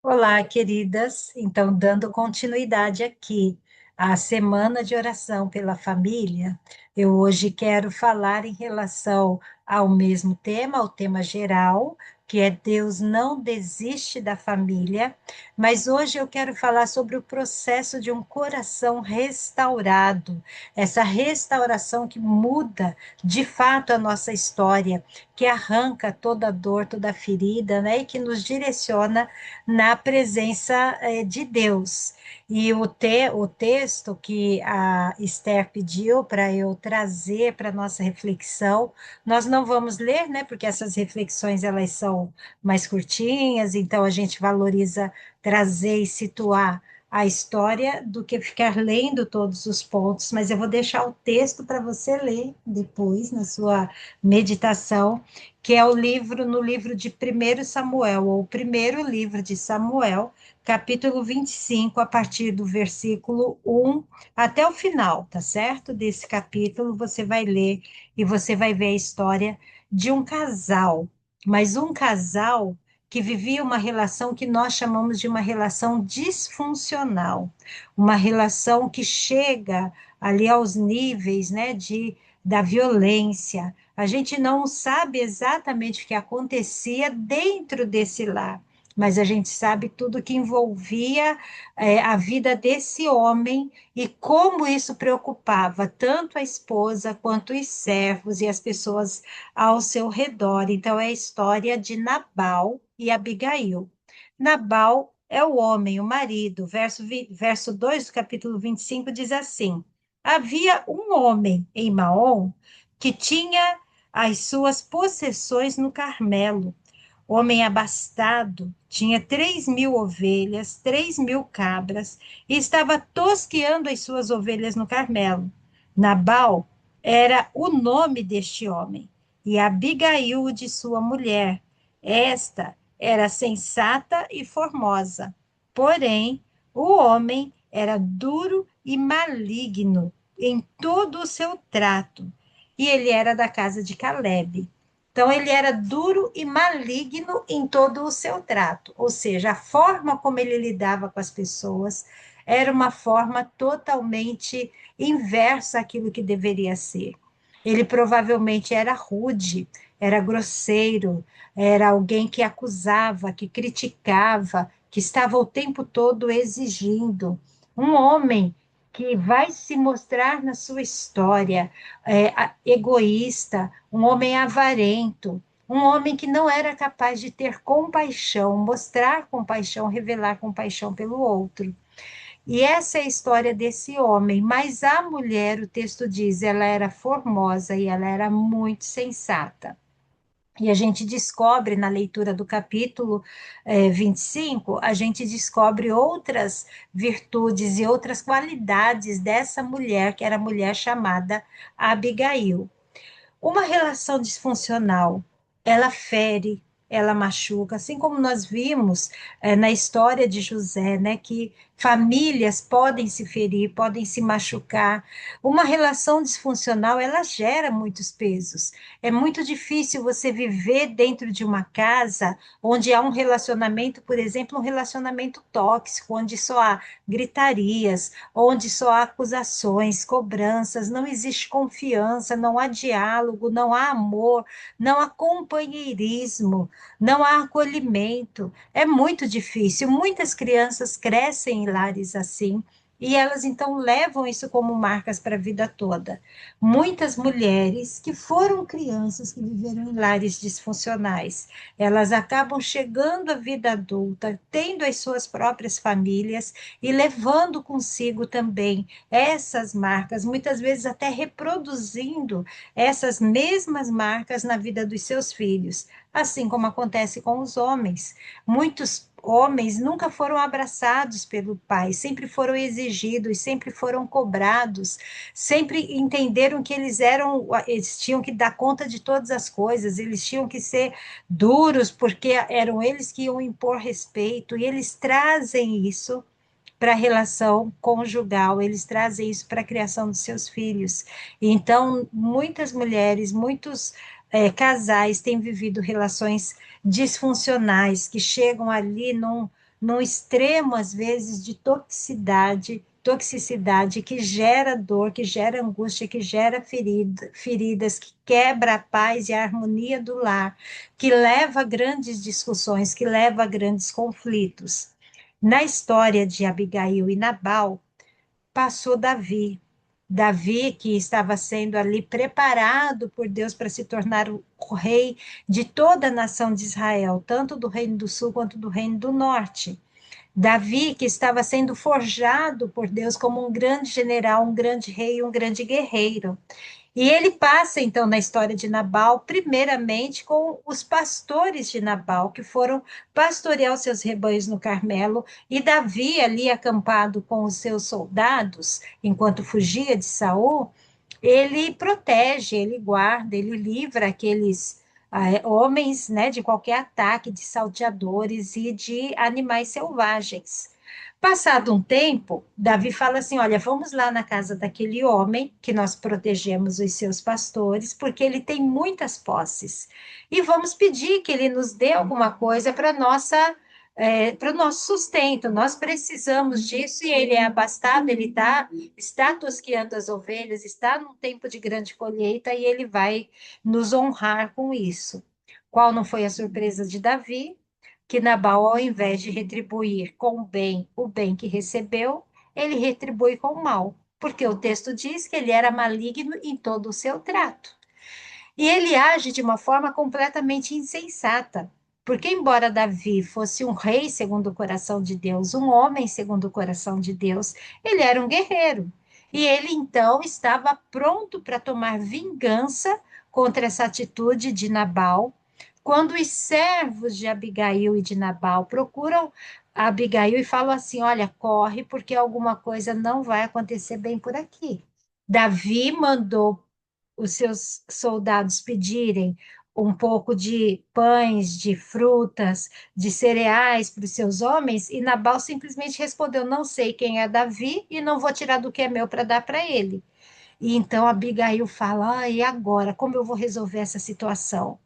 Olá, queridas. Então, dando continuidade aqui à Semana de Oração pela Família, eu hoje quero falar em relação ao mesmo tema, ao tema geral, que é Deus não desiste da família, mas hoje eu quero falar sobre o processo de um coração restaurado, essa restauração que muda de fato a nossa história, que arranca toda dor, toda ferida, né, e que nos direciona na presença de Deus. E o texto que a Esther pediu para eu trazer para nossa reflexão, nós não vamos ler, né? Porque essas reflexões elas são mais curtinhas, então a gente valoriza trazer e situar a história do que ficar lendo todos os pontos, mas eu vou deixar o texto para você ler depois na sua meditação, que é o livro, no livro de Primeiro Samuel, ou o primeiro livro de Samuel, capítulo 25, a partir do versículo 1 até o final, tá certo? Desse capítulo, você vai ler e você vai ver a história de um casal, mas um casal que vivia uma relação que nós chamamos de uma relação disfuncional, uma relação que chega ali aos níveis, né, da violência. A gente não sabe exatamente o que acontecia dentro desse lar, mas a gente sabe tudo que envolvia a vida desse homem e como isso preocupava tanto a esposa quanto os servos e as pessoas ao seu redor. Então, é a história de Nabal e Abigail. Nabal é o homem, o marido. Verso 2 do capítulo 25 diz assim: Havia um homem em Maom que tinha as suas possessões no Carmelo. Homem abastado, tinha 3.000 ovelhas, 3.000 cabras, e estava tosqueando as suas ovelhas no Carmelo. Nabal era o nome deste homem, e Abigail de sua mulher. Esta era sensata e formosa. Porém, o homem era duro e maligno em todo o seu trato, e ele era da casa de Calebe. Então, ele era duro e maligno em todo o seu trato, ou seja, a forma como ele lidava com as pessoas era uma forma totalmente inversa àquilo que deveria ser. Ele provavelmente era rude, era grosseiro, era alguém que acusava, que criticava, que estava o tempo todo exigindo. Um homem que vai se mostrar na sua história egoísta, um homem avarento, um homem que não era capaz de ter compaixão, mostrar compaixão, revelar compaixão pelo outro. E essa é a história desse homem. Mas a mulher, o texto diz, ela era formosa e ela era muito sensata. E a gente descobre na leitura do capítulo 25, a gente descobre outras virtudes e outras qualidades dessa mulher, que era a mulher chamada Abigail. Uma relação disfuncional, ela fere, ela machuca, assim como nós vimos na história de José, né, que famílias podem se ferir, podem se machucar. Uma relação disfuncional, ela gera muitos pesos. É muito difícil você viver dentro de uma casa onde há um relacionamento, por exemplo, um relacionamento tóxico, onde só há gritarias, onde só há acusações, cobranças, não existe confiança, não há diálogo, não há amor, não há companheirismo, não há acolhimento. É muito difícil. Muitas crianças crescem em lares assim. E elas então levam isso como marcas para a vida toda. Muitas mulheres que foram crianças que viveram em lares disfuncionais, elas acabam chegando à vida adulta, tendo as suas próprias famílias e levando consigo também essas marcas, muitas vezes até reproduzindo essas mesmas marcas na vida dos seus filhos, assim como acontece com os homens. Muitos homens nunca foram abraçados pelo pai, sempre foram exigidos, sempre foram cobrados, sempre entenderam que eles tinham que dar conta de todas as coisas, eles tinham que ser duros, porque eram eles que iam impor respeito, e eles trazem isso para a relação conjugal, eles trazem isso para a criação dos seus filhos. Então, muitas mulheres, muitos casais têm vivido relações disfuncionais, que chegam ali num extremo, às vezes, de toxicidade que gera dor, que gera angústia, que gera feridas, que quebra a paz e a harmonia do lar, que leva a grandes discussões, que leva a grandes conflitos. Na história de Abigail e Nabal, passou Davi. Davi, que estava sendo ali preparado por Deus para se tornar o rei de toda a nação de Israel, tanto do Reino do Sul quanto do Reino do Norte. Davi, que estava sendo forjado por Deus como um grande general, um grande rei, um grande guerreiro. E ele passa, então, na história de Nabal, primeiramente com os pastores de Nabal, que foram pastorear os seus rebanhos no Carmelo, e Davi, ali acampado com os seus soldados, enquanto fugia de Saul, ele protege, ele guarda, ele livra aqueles homens, né, de qualquer ataque de salteadores e de animais selvagens. Passado um tempo, Davi fala assim: Olha, vamos lá na casa daquele homem que nós protegemos os seus pastores, porque ele tem muitas posses. E vamos pedir que ele nos dê alguma coisa para para o nosso sustento. Nós precisamos disso e ele é abastado, está tosqueando as ovelhas, está num tempo de grande colheita e ele vai nos honrar com isso. Qual não foi a surpresa de Davi? Que Nabal, ao invés de retribuir com o bem que recebeu, ele retribui com o mal, porque o texto diz que ele era maligno em todo o seu trato. E ele age de uma forma completamente insensata, porque, embora Davi fosse um rei segundo o coração de Deus, um homem segundo o coração de Deus, ele era um guerreiro. E ele então estava pronto para tomar vingança contra essa atitude de Nabal. Quando os servos de Abigail e de Nabal procuram Abigail e falam assim: Olha, corre, porque alguma coisa não vai acontecer bem por aqui. Davi mandou os seus soldados pedirem um pouco de pães, de frutas, de cereais para os seus homens, e Nabal simplesmente respondeu: Não sei quem é Davi e não vou tirar do que é meu para dar para ele. E então Abigail fala: E agora? Como eu vou resolver essa situação?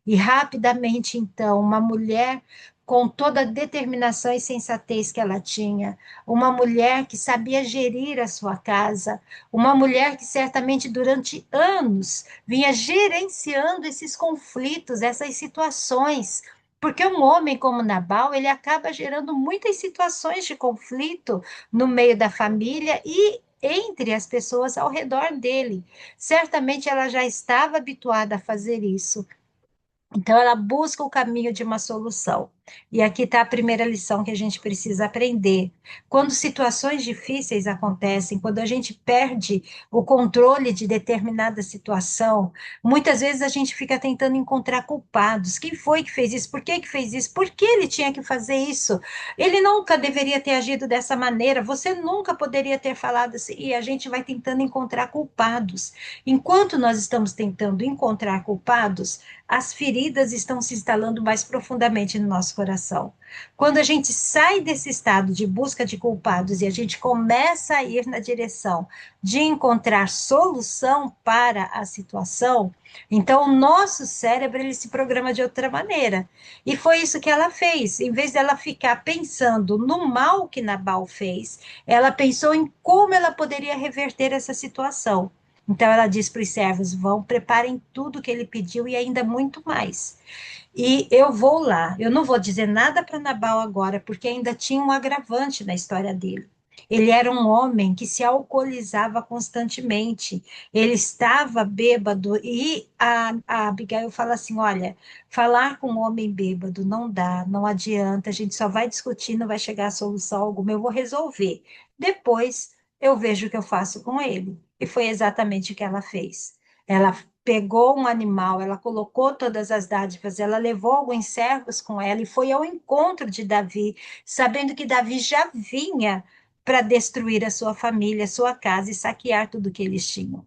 E rapidamente, então, uma mulher com toda a determinação e sensatez que ela tinha, uma mulher que sabia gerir a sua casa, uma mulher que certamente durante anos vinha gerenciando esses conflitos, essas situações. Porque um homem como Nabal, ele acaba gerando muitas situações de conflito no meio da família e entre as pessoas ao redor dele. Certamente ela já estava habituada a fazer isso. Então, ela busca o caminho de uma solução. E aqui está a primeira lição que a gente precisa aprender. Quando situações difíceis acontecem, quando a gente perde o controle de determinada situação, muitas vezes a gente fica tentando encontrar culpados. Quem foi que fez isso? Por que que fez isso? Por que ele tinha que fazer isso? Ele nunca deveria ter agido dessa maneira. Você nunca poderia ter falado assim. E a gente vai tentando encontrar culpados. Enquanto nós estamos tentando encontrar culpados, as feridas estão se instalando mais profundamente no nosso coração. Quando a gente sai desse estado de busca de culpados e a gente começa a ir na direção de encontrar solução para a situação, então o nosso cérebro ele se programa de outra maneira. E foi isso que ela fez. Em vez dela ficar pensando no mal que Nabal fez, ela pensou em como ela poderia reverter essa situação. Então ela diz para os servos: vão, preparem tudo que ele pediu e ainda muito mais. E eu vou lá. Eu não vou dizer nada para Nabal agora, porque ainda tinha um agravante na história dele. Ele era um homem que se alcoolizava constantemente. Ele estava bêbado e a Abigail fala assim: olha, falar com um homem bêbado não dá, não adianta. A gente só vai discutir, não vai chegar a solução alguma. Eu vou resolver. Depois eu vejo o que eu faço com ele. E foi exatamente o que ela fez. Ela pegou um animal, ela colocou todas as dádivas, ela levou alguns servos com ela e foi ao encontro de Davi, sabendo que Davi já vinha para destruir a sua família, a sua casa e saquear tudo que eles tinham.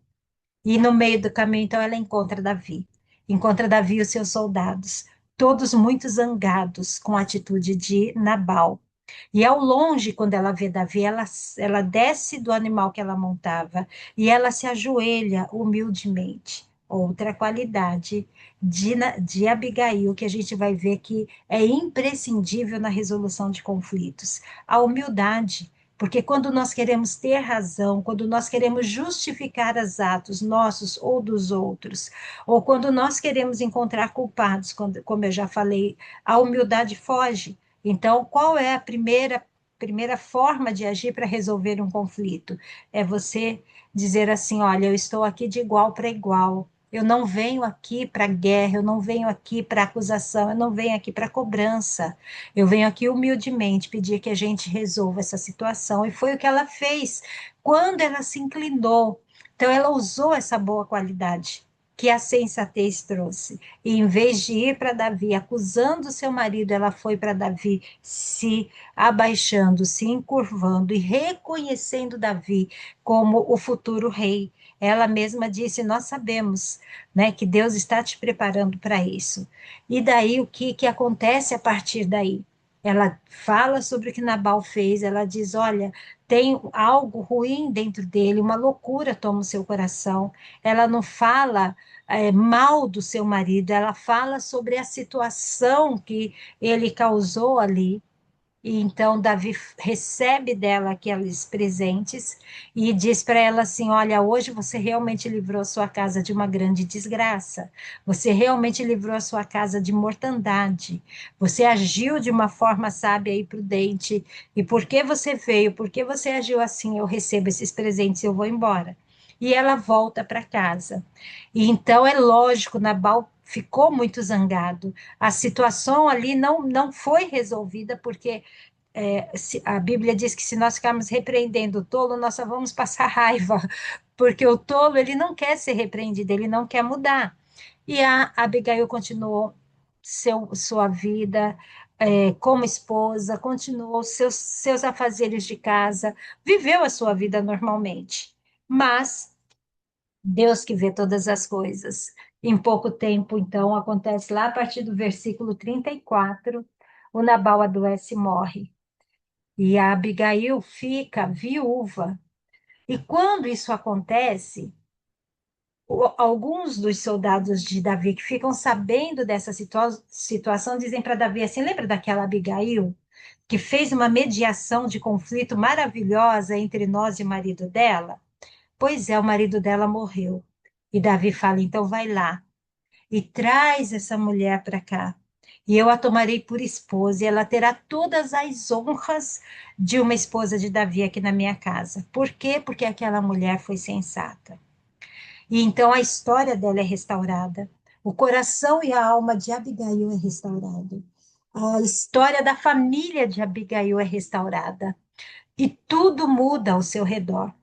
E no meio do caminho, então, ela encontra Davi e os seus soldados, todos muito zangados com a atitude de Nabal. E ao longe, quando ela vê Davi, ela desce do animal que ela montava e ela se ajoelha humildemente. outra qualidade de Abigail, que a gente vai ver que é imprescindível na resolução de conflitos. A humildade. Porque quando nós queremos ter razão, quando nós queremos justificar os atos nossos ou dos outros, ou quando nós queremos encontrar culpados, como eu já falei, a humildade foge. Então, qual é a primeira forma de agir para resolver um conflito? É você dizer assim: olha, eu estou aqui de igual para igual. Eu não venho aqui para guerra, eu não venho aqui para acusação, eu não venho aqui para cobrança. Eu venho aqui humildemente pedir que a gente resolva essa situação. E foi o que ela fez quando ela se inclinou. Então, ela usou essa boa qualidade que a sensatez trouxe. E em vez de ir para Davi acusando seu marido, ela foi para Davi se abaixando, se encurvando e reconhecendo Davi como o futuro rei. Ela mesma disse: Nós sabemos, né, que Deus está te preparando para isso. E daí, o que acontece a partir daí? Ela fala sobre o que Nabal fez, ela diz: Olha, tem algo ruim dentro dele, uma loucura toma o seu coração. Ela não fala mal do seu marido, ela fala sobre a situação que ele causou ali. E então Davi recebe dela aqueles presentes e diz para ela assim: Olha, hoje você realmente livrou sua casa de uma grande desgraça. Você realmente livrou a sua casa de mortandade. Você agiu de uma forma sábia e prudente. E porque você veio, porque você agiu assim, eu recebo esses presentes e eu vou embora. E ela volta para casa. E então é lógico, Nabal ficou muito zangado. A situação ali não foi resolvida porque a Bíblia diz que se nós ficarmos repreendendo o tolo, nós só vamos passar raiva, porque o tolo ele não quer ser repreendido, ele não quer mudar. E a Abigail continuou sua vida como esposa, continuou seus afazeres de casa, viveu a sua vida normalmente. Mas Deus que vê todas as coisas. Em pouco tempo, então, acontece lá a partir do versículo 34, o Nabal adoece e morre. E a Abigail fica viúva. E quando isso acontece, alguns dos soldados de Davi que ficam sabendo dessa situação dizem para Davi assim: lembra daquela Abigail que fez uma mediação de conflito maravilhosa entre nós e o marido dela? Pois é, o marido dela morreu. E Davi fala: então vai lá e traz essa mulher para cá. E eu a tomarei por esposa, e ela terá todas as honras de uma esposa de Davi aqui na minha casa. Por quê? Porque aquela mulher foi sensata. E então a história dela é restaurada. O coração e a alma de Abigail é restaurado. A história da família de Abigail é restaurada. E tudo muda ao seu redor.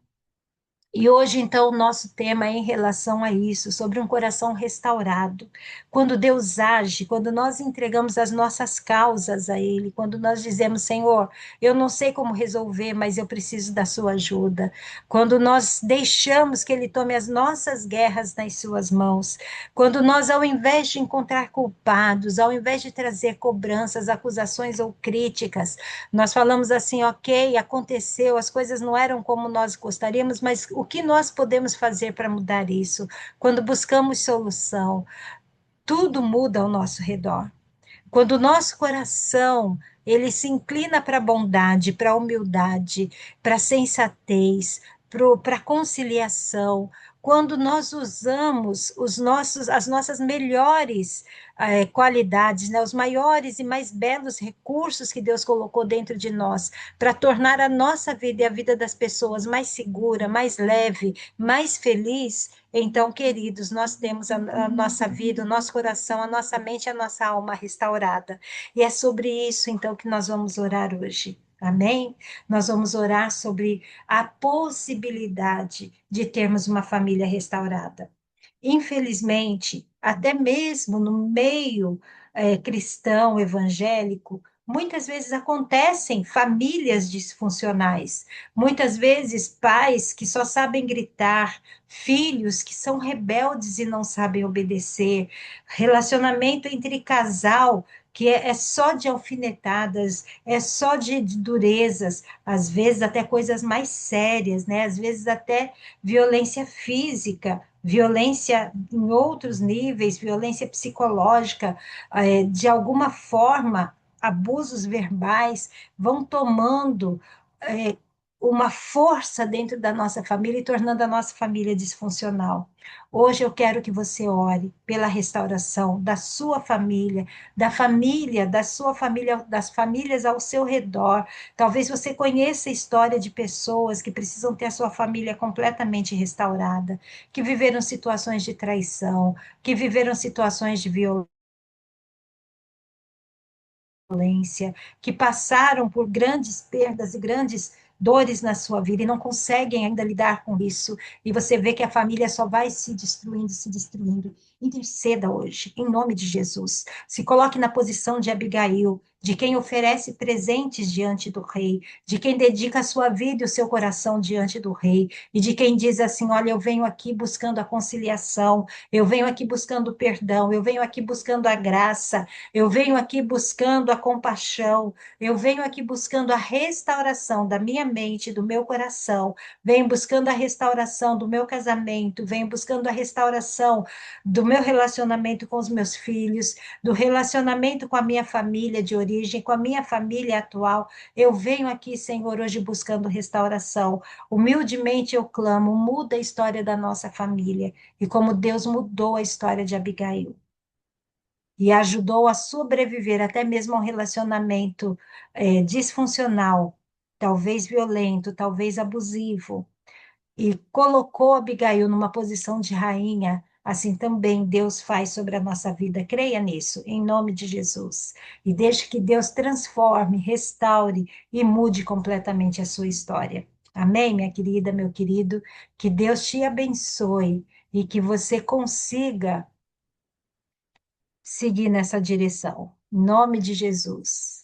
E hoje, então, o nosso tema é em relação a isso, sobre um coração restaurado. Quando Deus age, quando nós entregamos as nossas causas a Ele, quando nós dizemos: Senhor, eu não sei como resolver, mas eu preciso da Sua ajuda. Quando nós deixamos que Ele tome as nossas guerras nas Suas mãos. Quando nós, ao invés de encontrar culpados, ao invés de trazer cobranças, acusações ou críticas, nós falamos assim: ok, aconteceu, as coisas não eram como nós gostaríamos, mas o que nós podemos fazer para mudar isso? Quando buscamos solução, tudo muda ao nosso redor. Quando o nosso coração ele se inclina para a bondade, para a humildade, para a sensatez, para a conciliação, quando nós usamos as nossas melhores qualidades, né, os maiores e mais belos recursos que Deus colocou dentro de nós, para tornar a nossa vida e a vida das pessoas mais segura, mais leve, mais feliz, então, queridos, nós temos a nossa vida, o nosso coração, a nossa mente, a nossa alma restaurada. E é sobre isso, então, que nós vamos orar hoje. Amém? Nós vamos orar sobre a possibilidade de termos uma família restaurada. Infelizmente, até mesmo no meio cristão, evangélico, muitas vezes acontecem famílias disfuncionais, muitas vezes pais que só sabem gritar, filhos que são rebeldes e não sabem obedecer, relacionamento entre casal que é só de alfinetadas, é só de durezas, às vezes até coisas mais sérias, né? Às vezes até violência física, violência em outros níveis, violência psicológica, de alguma forma, abusos verbais vão tomando é, uma força dentro da nossa família e tornando a nossa família disfuncional. Hoje eu quero que você ore pela restauração da sua família, da sua família, das famílias ao seu redor. Talvez você conheça a história de pessoas que precisam ter a sua família completamente restaurada, que viveram situações de traição, que viveram situações de violência, que passaram por grandes perdas e grandes dores na sua vida e não conseguem ainda lidar com isso, e você vê que a família só vai se destruindo, se destruindo. Interceda hoje, em nome de Jesus. Se coloque na posição de Abigail, de quem oferece presentes diante do rei, de quem dedica a sua vida e o seu coração diante do rei, e de quem diz assim: olha, eu venho aqui buscando a conciliação, eu venho aqui buscando perdão, eu venho aqui buscando a graça, eu venho aqui buscando a compaixão, eu venho aqui buscando a restauração da minha mente, do meu coração, venho buscando a restauração do meu casamento, venho buscando a restauração do meu relacionamento com os meus filhos, do relacionamento com a minha família de origem, com a minha família atual. Eu venho aqui, Senhor, hoje buscando restauração. Humildemente eu clamo, muda a história da nossa família, e como Deus mudou a história de Abigail e ajudou a sobreviver até mesmo a um relacionamento disfuncional, talvez violento, talvez abusivo, e colocou Abigail numa posição de rainha, assim também Deus faz sobre a nossa vida. Creia nisso, em nome de Jesus. E deixe que Deus transforme, restaure e mude completamente a sua história. Amém, minha querida, meu querido? Que Deus te abençoe e que você consiga seguir nessa direção. Em nome de Jesus.